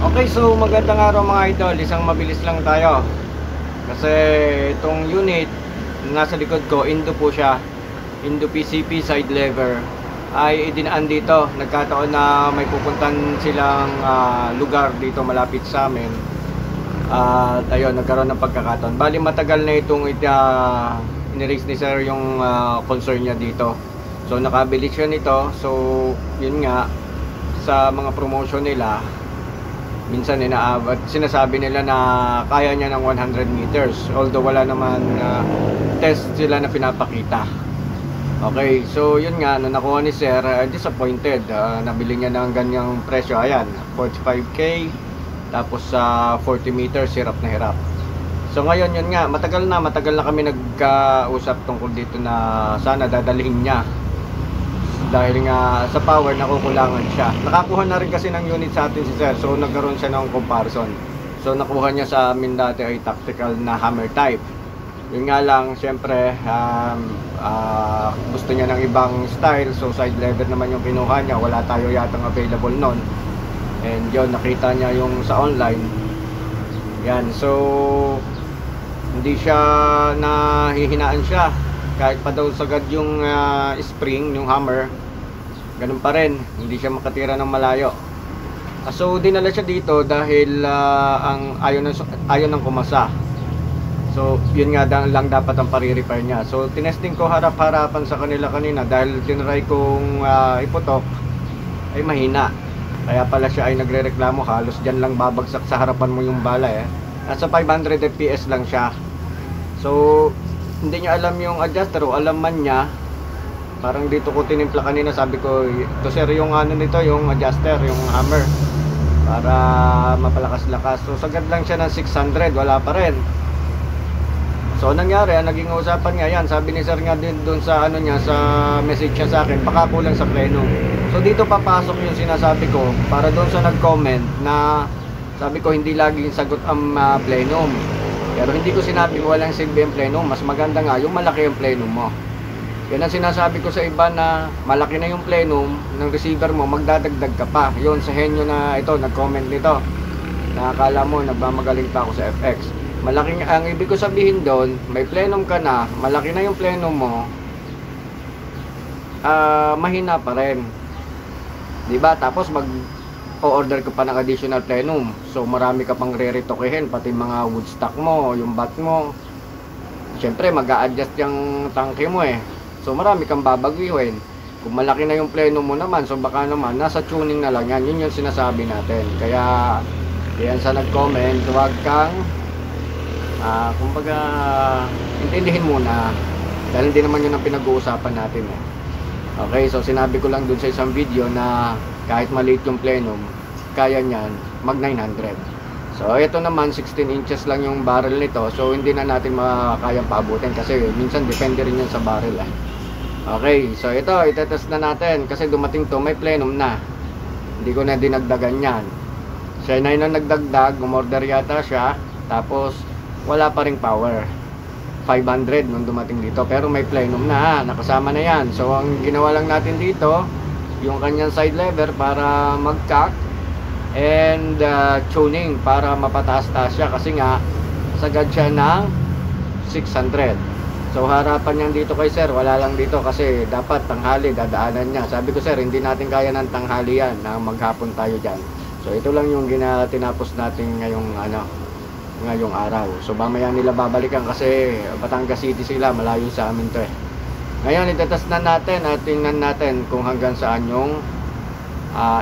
Okay, so magandang araw mga idol. Isang mabilis lang tayo. Kasi itong unit nasa likod ko, Indo po siya. Indo PCP side lever ay idinaan dito. Nagkataon na may pupuntan silang lugar dito malapit sa amin. At ayun, nagkaroon ng pagkakataon. Bali matagal na itong iniraise ni sir yung concern niya dito. So nakabili siya nito. So yun nga, sa mga promotion nila, minsan inaabot, sinasabi nila na kaya niya ng 100 meters, although wala naman test sila na pinapakita. Okay, so yun nga, nung nakuha ni sir, disappointed. Nabili niya ng ganyang presyo, ayan, 45k, tapos sa 40 meters, hirap na hirap. So ngayon yun nga, matagal na kami nagkausap tungkol dito na sana dadalhin niya, dahil nga sa power nakukulangan siya. Nakakuha na rin kasi ng unit sa atin si sir, so nagkaroon siya ng comparison. So nakuha niya sa amin dati ay tactical na hammer type. Yun nga lang, syempre gusto niya ng ibang style, so side lever naman yung kinuha niya. Wala tayo yatang available nun, and yun, nakita niya yung sa online. Yan, so hindi siya, nahihinaan siya. Kahit pa daw sagad yung spring, yung hammer, ganun pa rin, hindi siya makatira ng malayo. So dinala siya dito dahil ang ayaw ng kumasa. So yun nga lang dapat ang pare-repair niya. So tinesting ko harap-harapan sa kanila kanina, dahil tinry kong iputok ay mahina. Kaya pala siya ay nagrereklamo, halos dyan lang babagsak sa harapan mo yung bala eh. Nasa 500 fps lang siya. So hindi niya alam yung adjuster, o alam man niya. Parang dito ko tinimpla kanina, sabi ko, ito sir yung ano nito, yung adjuster, yung hammer, para mapalakas-lakas. So sagad lang siya ng 600, wala pa rin. So nangyari, naging usapan nga yan, sabi ni sir nga din doon sa ano niya, sa message niya sa akin, baka kulang sa plenum. So dito papasok yung sinasabi ko, para doon sa nag-comment na sabi ko hindi laging sagot ang plenum. Pero hindi ko sinabi walang silbi ang plenum. Mas maganda nga yung malaki yung plenum mo. Yan ang sinasabi ko sa iba, na malaki na yung plenum ng receiver mo, magdadagdag ka pa. Yun sa henyo na ito, nag-comment nito, na akala mo nagmamagaling pa ako sa FX. Malaki, ang ibig ko sabihin doon, may plenum ka na, malaki na yung plenum mo, mahina pa rin, diba? Tapos o-order ko pa ng additional plenum. So marami ka pang re-retokehin, pati mga wood stock mo, yung bat mo. Siyempre mag-a-adjust yung tangke mo eh. So marami kang babaguhin. Kung malaki na yung plenum mo naman, so baka naman nasa tuning na lang yan. Yun yung sinasabi natin. Kaya yan sa nag-comment, huwag kang kumbaga intindihin muna, dahil hindi naman yun ang pinag-uusapan natin eh. Okay, so sinabi ko lang dun sa isang video na kahit maliit yung plenum, kaya niyan mag 900. So ito naman 16 inches lang yung barrel nito, so hindi na natin makakayang paabutin kasi minsan depende rin yan sa barrel eh. Okay, so ito itetest na natin kasi dumating to, may plenum na, hindi ko na dinagdagan yan. Siya na yun nagdagdag, umorder yata siya, tapos wala pa ring power. 500 nung dumating dito, pero may plenum na, nakasama na yan. So ang ginawa lang natin dito, yung kanyang side lever para mag-cock and tuning para mapataas-taas siya, kasi nga sagad siya ng 600. So harapan yan dito kay sir, wala lang dito kasi dapat tanghali dadaanan niya. Sabi ko sir, hindi natin kaya ng tanghali yan, na maghapon tayo dyan. So ito lang yung tinapos natin ngayong araw. So mamaya nila babalikan kasi Batangas City sila, malayo sa amin to eh. Ngayon itetest na natin at tingnan natin kung hanggang saan yung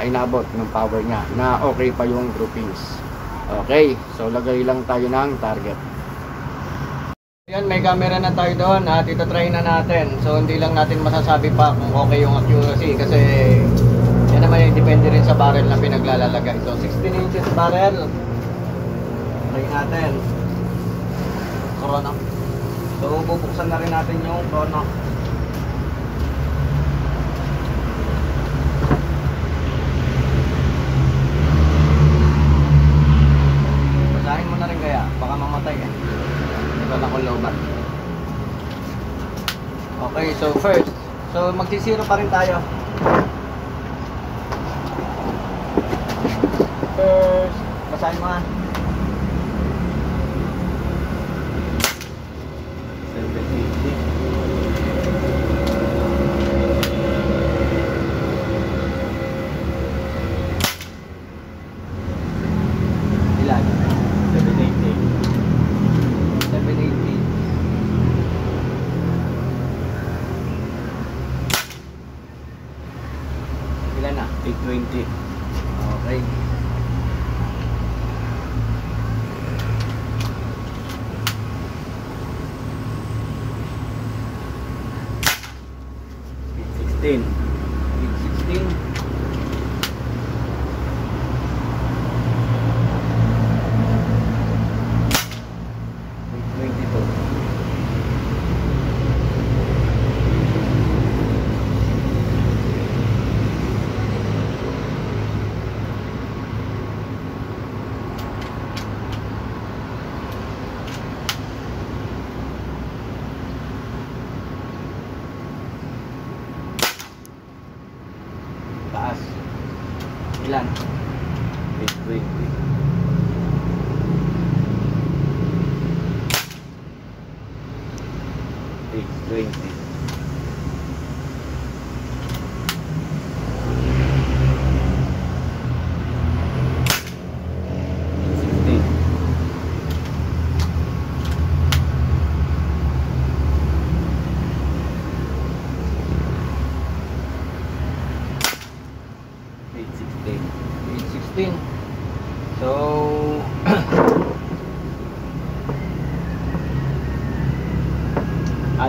inabot ng power niya, na okay pa yung groupings. Okay, so lagay lang tayo ng target. Yan, may camera na tayo doon at ito-try na natin. So hindi lang natin masasabi pa kung okay yung accuracy, kasi yan naman yung depende rin sa barrel na pinaglalagay. So 16 inches barrel, try natin chrono. So bubuksan na rin natin yung chrono. Basahin mo na rin kaya, baka mamatay eh. Ito na kung lobat. Okay, so first, so magsisiro pa rin tayo. First basahin mo ha. 780. Ilan? 780. 780. Ilan na? 820. Okay. Ten. 816. Taas. Ilan? 820. 820. 16. 816. 816. So,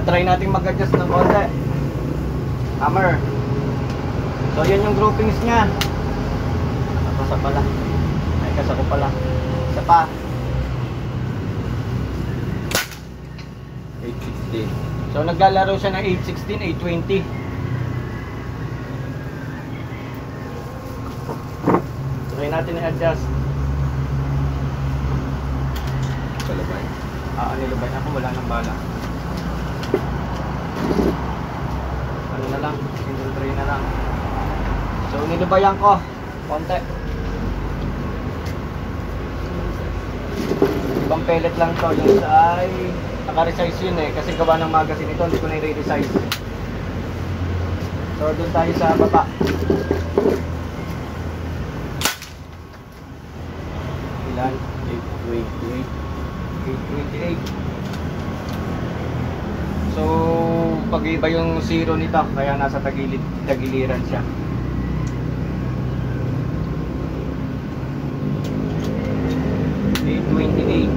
try natin mag-adjust ng konti. Hammer. So, yan yung groupings niya. Nakasa pala. Ay, kasa ko pala. Isa pa. 816. So, naglalaro siya ng 816, 820. Try natin i-adjust. Kalabay. Nilabay ako, wala nang bala. Ano na lang, single tray na lang. So, nilubayan ko. Konti. Ibang pellet lang to. Yung isa ay naka-resize yun eh. Kasi gawa ng magazine ito, hindi ko na i-resize. So, doon tayo sa baba. Ilan? 828. 828. So, pag-iba yung zero nito, kaya nasa tagiliran siya. $828.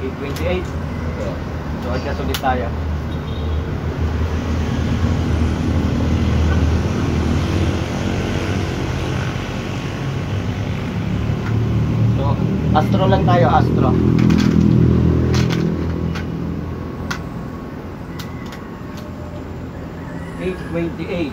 828. So, adjust ulit tayo. Astro lang tayo, Astro. $828.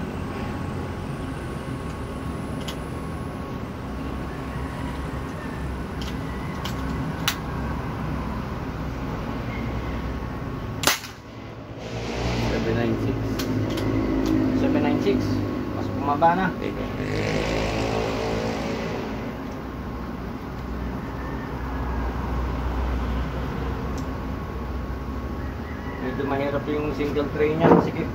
$796. Mas bumaba na. Medyo mahirap yung single tray niya. Sige. Okay,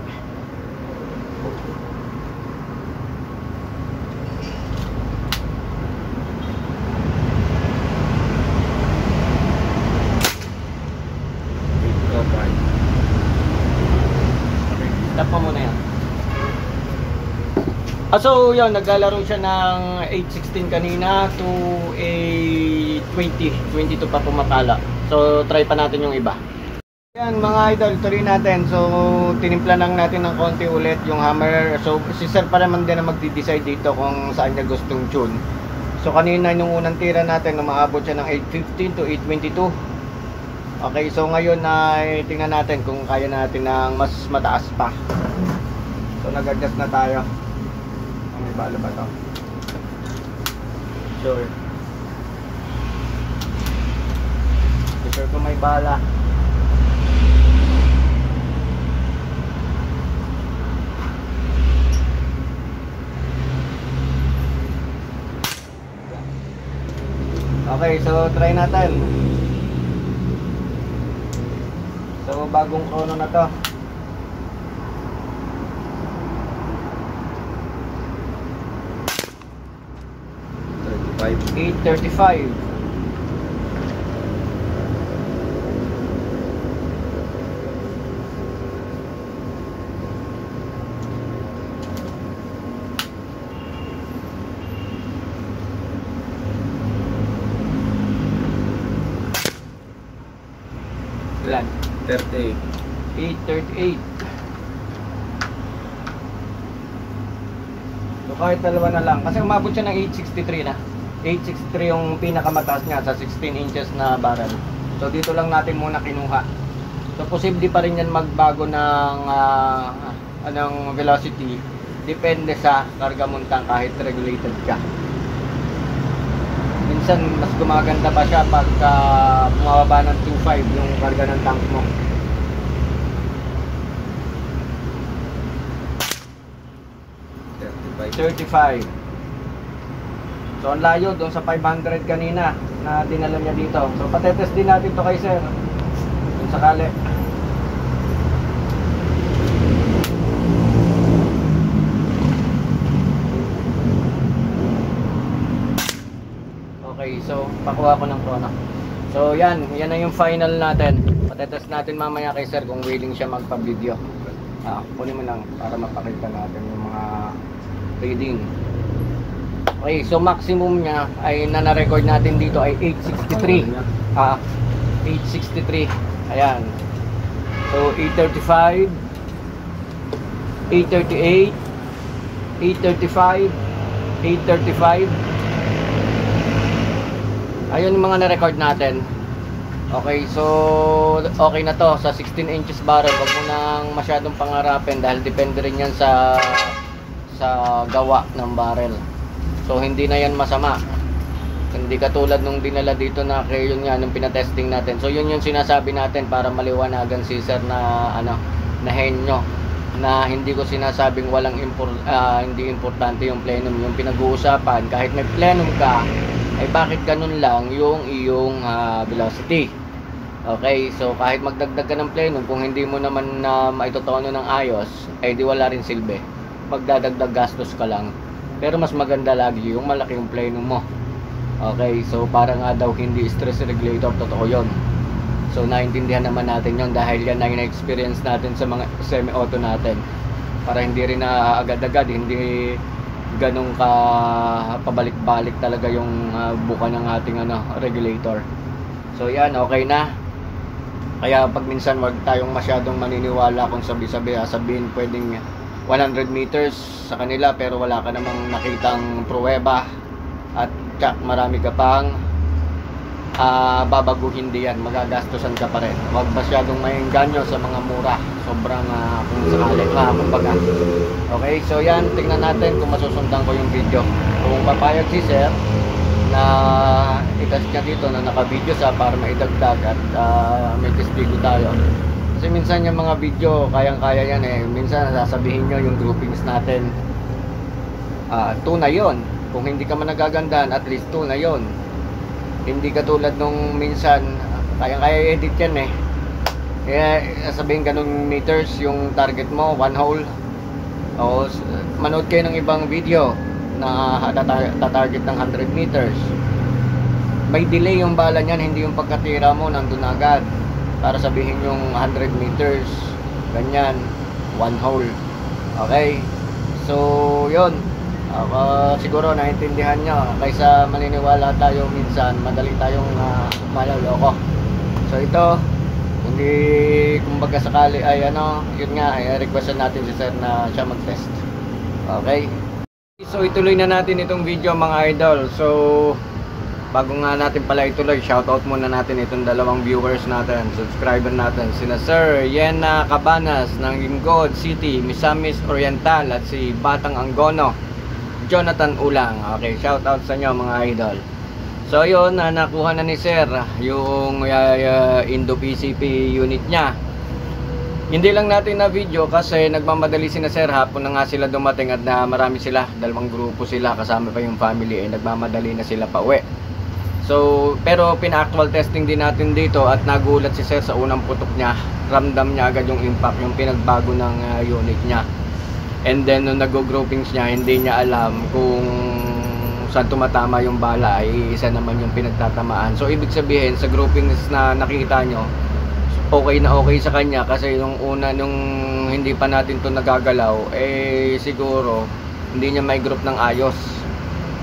stop pa muna yan. So yun, naglalaro siya ng 816 kanina to 820. 22 pa pumapala. So try pa natin yung iba. Yan mga idol, tuloy natin. So tinimpla lang natin ng konti ulit yung hammer. So si sir pa naman din na magdi-decide dito kung saan niya gustong tune. So kanina yung unang tira natin, umaabot siya ng 815 to 822. Okay, so ngayon ay tingnan natin kung kaya natin ng mas mataas pa. So nag-adjust na tayo. May bala ba to? Sure. Sure kung may bala. Okay, so try natin. So bagong chrono na to. 8:35. Ilan? 38. 8:38. So kahit dalawa na lang. Kasi umabot siya ng 8:63 na. 8:63 yung pinakamataas niya sa 16 inches na barrel. So dito lang natin muna kinuha. So posible pa rin yan magbago ng anong velocity. Depende sa karga montang kahit regulated ka. Minsan mas gumaganda pa siya pagka bumababa ng 2.5 yung karga ng tank mo. $35. So ang layo doon sa 500 kanina na dinala niya dito. So patetest din natin to kay sir. Kung sakali. Okay, so pakuha ko ng chrono. So yan na yung final natin. Patetest natin mamaya kay sir kung willing siya magpa-video. Kunin mo lang para mapakita natin yung mga reading. Okay, so maximum niya ay na-record natin dito ay 863. 863. Ayan. So 835, 838, 835, 835. Ayun yung mga na-record natin. Okay, so okay na to sa 16 inches barrel. Huwag mo nang masyadong pangarapin dahil depende rin yan sa gawa ng barrel. So hindi na yan masama. Hindi katulad nung dinala dito na kaya yun nga nung pinatesting natin. So yun yung sinasabi natin para maliwanagan si sir na na henyo, na hindi ko sinasabing hindi importante yung plenum. Yung pinag-uusapan kahit may plenum ka ay bakit ganun lang yung iyong velocity. Okay, so kahit magdagdag ka ng plenum, kung hindi mo naman maitotono ng ayos, ay di wala rin silbi. Magdadagdag gastos ka lang. Pero mas maganda lagi yung malaki yung plenum mo. Okay, so para nga daw hindi stress regulator, totoo yun. So naintindihan naman natin yun dahil yan na experience natin sa mga semi-auto natin. Para hindi rin na agad-agad, hindi ganun ka pabalik-balik talaga yung buka ng ating regulator. So yan, okay na. Kaya pag minsan wag tayong masyadong maniniwala kung sabihin pwedeng 100 meters sa kanila pero wala ka namang nakitang pruweba at marami ka pang babaguhin din yan, magagastusan ka pa rin. Huwag masyadong maengganyo sa mga mura, sobrang kung sakali kumbaga. Okay, so yan, tingnan natin kung masusundan ko yung video. Kung papayag si sir na itas niya dito na naka-video sa para maidagdag at may testigo tayo. Kasi minsan yung mga video, kayang-kaya yan minsan sasabihin nyo yung groupings natin 2 na yon. Kung hindi ka man nagagandaan, at least 2 na yon. Hindi katulad nung minsan kayang-kaya edit yan kaya sasabihin ganun meters yung target mo, 1 hole. O manood kayo ng ibang video na tatarget ng 100 meters. May delay yung bala niyan, hindi yung pagkatira mo nandun agad. Para sabihin yung 100 meters ganyan, 1 hole. Okay, so yun, siguro naintindihan nyo. Kaysa maniniwala tayo minsan, madali tayong malaloko. So ito, hindi kumbaga sakali ay yun nga, requestan natin si sir na siya mag-test. Okay, so ituloy na natin itong video mga idol. So bago nga natin pala ituloy, shoutout muna natin itong dalawang viewers natin, subscriber natin, sina Sir Yena Cabanas ng Lingkod City, Misamis Oriental, at si Batang Angono, Jonathan Ulang. Okay, shoutout sa inyo mga idol. So yun, nakuha na ni Sir yung Indo PCP unit niya. Hindi lang natin na video kasi nagmamadali si na Sir, hapon na nga sila dumating at marami sila, dalawang grupo sila, kasama pa yung family, nagmamadali na sila pa uwi. So, pero pina-actual testing din natin dito at nagulat si sir sa unang putok niya. Ramdam niya agad yung impact, yung pinagbago ng unit niya. And then, nung nag-groupings niya, hindi niya alam kung saan tumatama yung bala, ay isa naman yung pinagtatamaan. So, ibig sabihin, sa groupings na nakikita nyo, okay na okay sa kanya kasi yung una, nung hindi pa natin to nagagalaw, eh siguro, hindi niya may group ng ayos.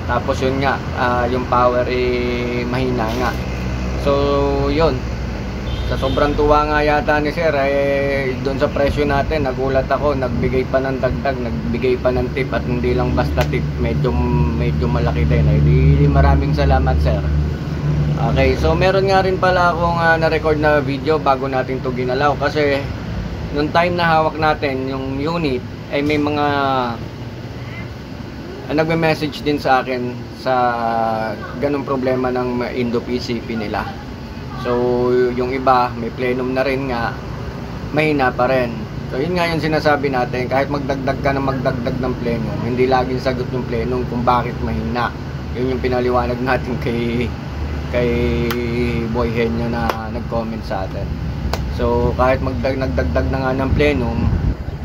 Tapos yun nga, yung power mahina nga. So yun, sa sobrang tuwa nga yata ni sir, doon sa presyo natin, nagulat ako, nagbigay pa ng dagdag, nagbigay pa ng tip, at hindi lang basta tip, medyo malaki din. Maraming salamat sir. Okay, so meron nga rin pala akong na-record na video bago natin to ginalaw, kasi nung time na hawak natin yung unit, ay may mga nagme-message din sa akin sa ganung problema ng Indo PCP nila. So yung iba may plenum na rin nga, mahina pa rin. So yun nga yung sinasabi natin, kahit magdagdag ka na magdagdag ng plenum, hindi laging sagot yung plenum kung bakit mahina. Yun yung pinaliwanag natin kay Boy Henyo na nag-comment sa atin. So kahit nagdagdag na nga ng plenum,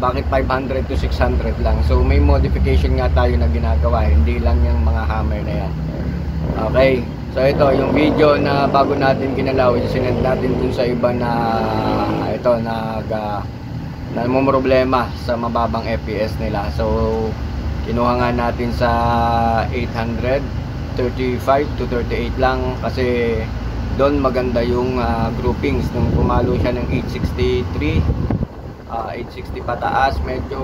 bakit 500 to 600 lang? So may modification nga tayo na ginagawa, hindi lang yung mga hammer na yan. Okay, so ito yung video na bago natin ginalaw, sinend natin dun sa iba na ito na problema sa mababang FPS nila. So kinuha nga natin sa 800, 35 to 38 lang, kasi doon maganda yung groupings. Nung pumalo siya ng 863, 860 pataas, medyo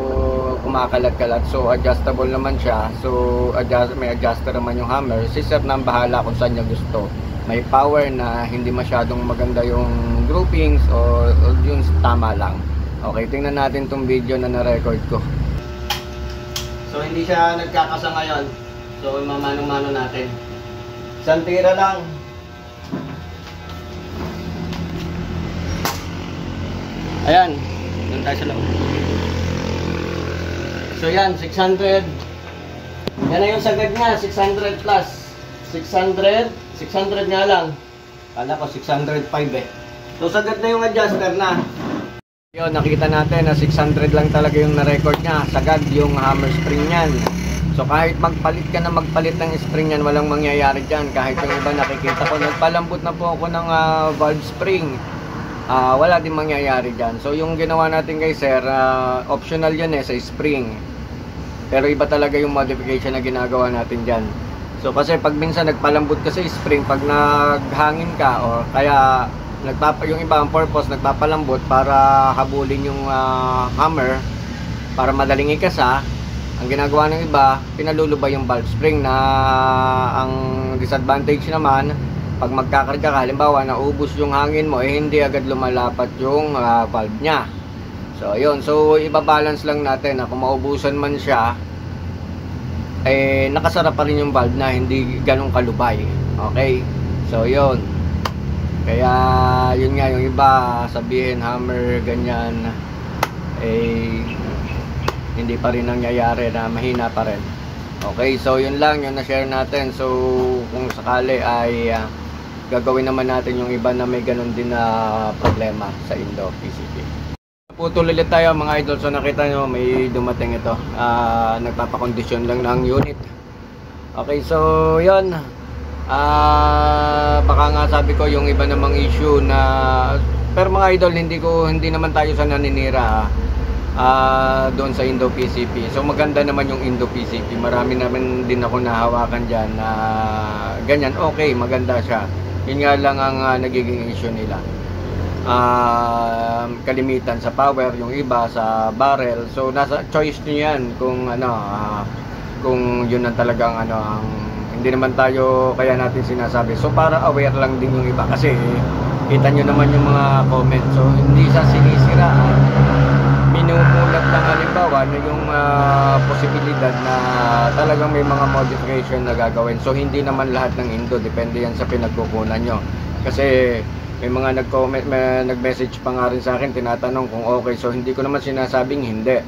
kumakalat-kalat. So adjustable naman siya. So may adjuster naman yung hammer. Si sir nang bahala kung saan niya gusto. May power na hindi masyadong maganda yung groupings o yung tama lang. Okay, tingnan natin tong video na na-record ko. So hindi siya nagkakasa ngayon. So mamano-mano natin. Isang tira lang. Ayan. Doon tayo sa loob. So yan, 600. Yan na yung sagad niya, 600 plus. 600 nga lang. Kala ko 605 eh. So sagad na yung adjuster na. Yun, nakita natin na 600 lang talaga yung na-record niya. Sagad yung hammer spring niyan. So kahit magpalit ka na magpalit ng spring niyan, walang mangyayari dyan. Kahit yung iba nakikita ko, nagpalambot na po ako ng valve spring. Wala din mangyayari dyan. So yung ginawa natin kay sir, optional yun sa spring, pero iba talaga yung modification na ginagawa natin dyan. So kasi pag minsan nagpalambot ka sa spring, pag naghangin ka, o kaya yung iba ang purpose nagpapalambot para habulin yung hammer, para madaling ikasa. Ang ginagawa ng iba, pinalulubay yung valve spring, na ang disadvantage naman, pag magkakarga ka, halimbawa naubos yung hangin mo, hindi agad lumalapat yung valve nya. So yun, so ibabalance lang natin na kung maubusan man siya, nakasara pa rin yung valve na, hindi ganun kalubay. Okay, so yun. Kaya yun nga, yung iba sabihin hammer ganyan, hindi pa rin nangyayari, na mahina pa rin. Okay, so yun lang yung na-share natin. So kung sakali ay gagawin naman natin yung iba na may ganun din na problema sa Indo PCP. Putol ulit tayo mga idol. So nakita nyo may dumating ito, nagpapakondisyon lang ng unit. Okay, so yun, baka nga sabi ko yung iba namang issue na, pero mga idol, hindi naman tayo sa naninira doon sa Indo PCP. So maganda naman yung Indo PCP, marami naman din ako nahawakan dyan na ganyan, okay, maganda siya. Yun nga lang ang nagiging issue nila, kalimitan sa power, yung iba sa barrel. So nasa choice niyo yan kung kung yun ang talagang hindi naman tayo kaya natin sinasabi. So para aware lang din yung iba, kasi kita nyo naman yung mga comments. So hindi sa sinisira, minumulat lang halimbawa na yung posibilidad na talagang may mga modification na gagawin. So hindi naman lahat ng Indo, depende yan sa pinagkukunan nyo. Kasi may mga nag-comment, nag-message pa nga rin sa akin, tinatanong kung okay. So hindi ko naman sinasabing hindi.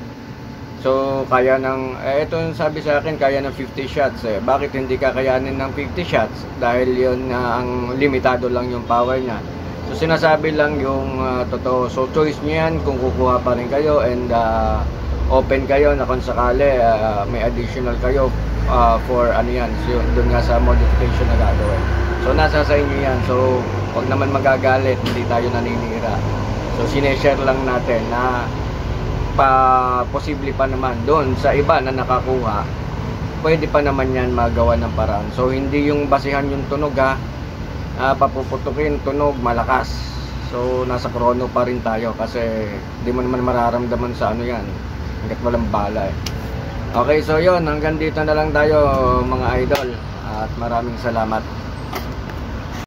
So kaya ng ito yung sabi sa akin, kaya ng 50 shots eh. Bakit hindi kakayanin ng 50 shots? Dahil yun ang limitado lang yung power niya. So sinasabi lang yung totoo. So choice niyo yan kung kukuha pa rin kayo, and open kayo na kung sakali may additional kayo for ano yan. So doon nga sa modification na gagawin. So nasa sa inyo yan. So wag naman magagalit, hindi tayo naninira. So sineshare lang natin na posible pa naman doon sa iba na nakakuha, pwede pa naman yan magawa ng paraan. So hindi yung basihan yung tunog papuputukin, tunog malakas. So nasa krono pa rin tayo kasi di mo naman mararamdaman sa ano yan hanggat walang bala eh. Okay, so yun, hanggang dito na lang tayo mga idol, at maraming salamat.